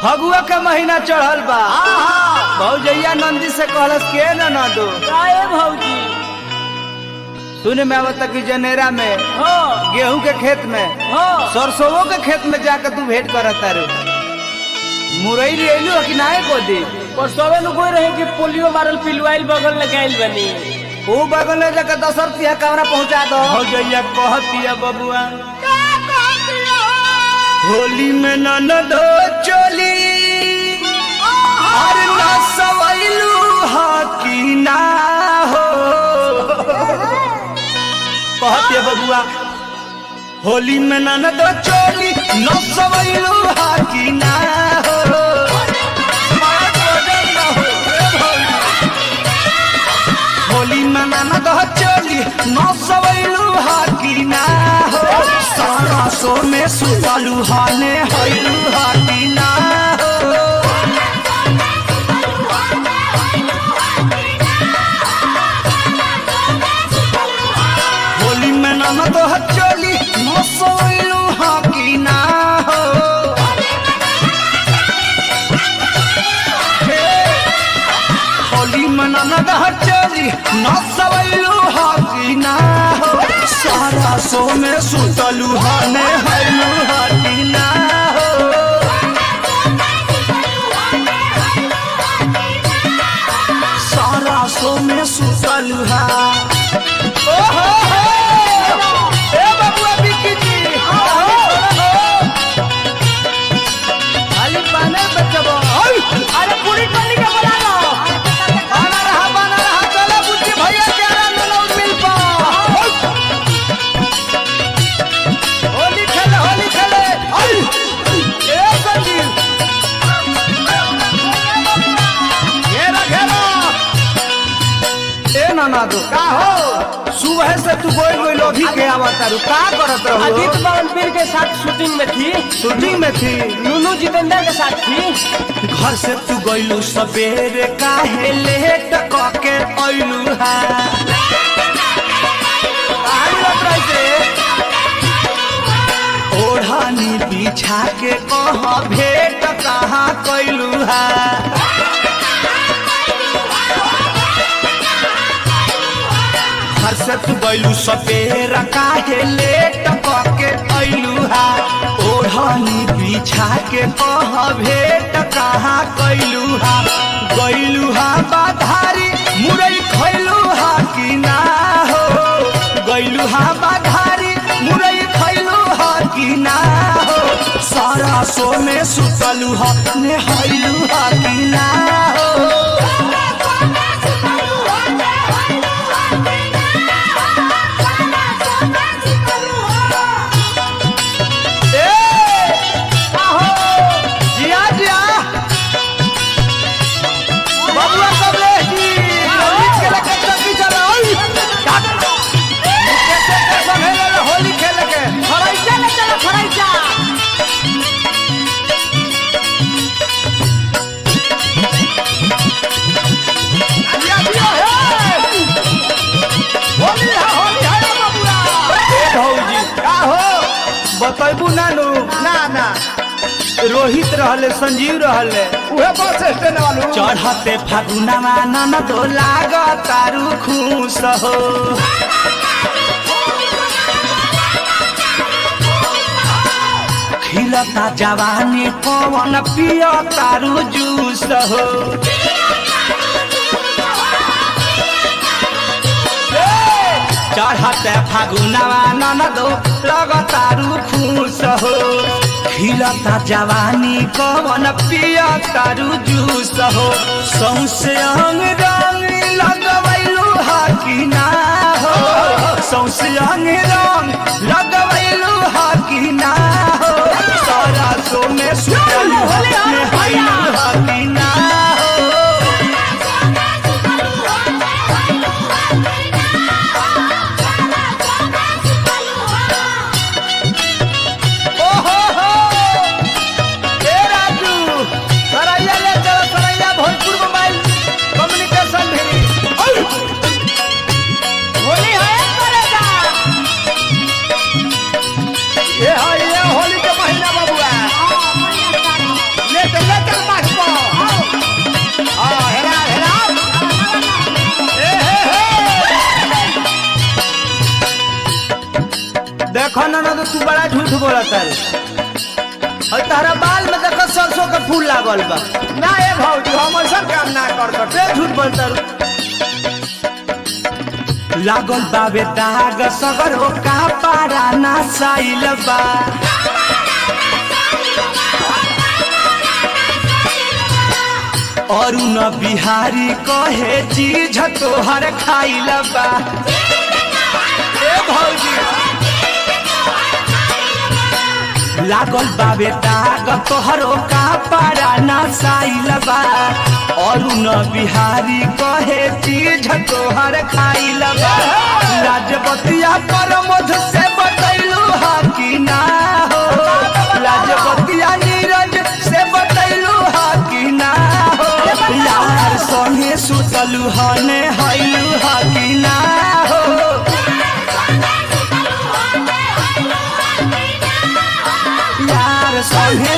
फगुआ के महीना चढ़ल बा। भौजैया नंदी से कहलस के न दो भौजी सुने में आवता कि जनेरा में गेहूं के खेत में सरसों के खेत में जाकर तू भेंट करता रे मुरई ले कि नाहे को दी परसों नु कोई रहे कि पोलियो मारल पिलवाइल बगल लगाइल बनी वो बगल में जाकर दशरथिया कमरा पहुंचा दो। भौजैया कहतिया बबुआ होली में ननद चोली अरे ना सवैलू हाकी ना हो कहतिया बबुआ होली में ननद चोली ना सवैलू हाकी ना हो होली में ननद चोली ना सवैलू हाकी ना हो सारा सो में सुतलू हाने होइलू हाकी ना हो होली में ननद चोली ना सवैलू हाकी ना हो होली में ननद चोली ना सवैलू हाकी ना हो सारा सो में सुतलू हाने होइलू हाकी ना हो सारा सो में सुतलू हा ए बबुआ बिक्की जी खाली पाने बचबो अरे पूरी टोली के बुला लो बना रहा चलो बुच्ची भैया के आनंद मिल पा होली खेले ए संजीव घेरा ए नाना दो का हो सुबह से तू गोई लोभी के आवता रू का करत रहो अजीत बावनपीर के साथ शूटिंग में थी नूनू जितेंद्र के साथ थी घर से तू गइलू सवेरे काहे लेट कके अइलू हा ओढ़ानी बिछा के कह भेंट कहाँ कैलू हा घर से तू गइलू सवेरा काहे लेट कके अइलू हा ओढ़ानी बिछा के कह भेंट कहाँ कैलू हा गइलू हा बाधारी मुरई खैलू हा कि ना हो गइलू हा बाधारी मुरई खैलू हा कि ना हो सारा सो में सुतलू हा ने हैलू हा कि ना हो बतैबू नानू ना रोहित रहले संजीव रहले उहे बस स्टैंड वालू चढ़ते फागुनवा ननद लागतारू खुश हो खिलता जवानी पवन पिया तारू जूस हो चढ़ते फागुनवा ननद लगतारू खुश हो खिलता जवानी कवन पिया तारू जूस हो सौसे अंग रंग लगवैलू हा कि ना हो सौसे अंग रंग लगवैलू हा कि ना हो सारा सो में सुतलू हा कि ना हो होली है करेगा ये है देखो ना तो तू बड़ा झूठ बोलत है। और तारा बाल में देखो सरसों का फूल लागल बा। ना ए भौजी हम ऐसा काम ना कर सकते। झूठ बोलता लागल बाबे दाग सगरो का पारा ना साइल बा। और न बिहारी कहे चीज तोहर खाइल बा। ए भौजी लागल बाबे दाग तोहरो का पारा ना साइल बा। और न बिहारी कहे चीज तोहर खाइल बा। लाजबतिया पर मध से बतैलू हा कि ना हो। लाजबतिया नीरज से बतैलू हा कि ना हो। यार संगे सुतलू हने हैलू हा कि ना हो। यार संगे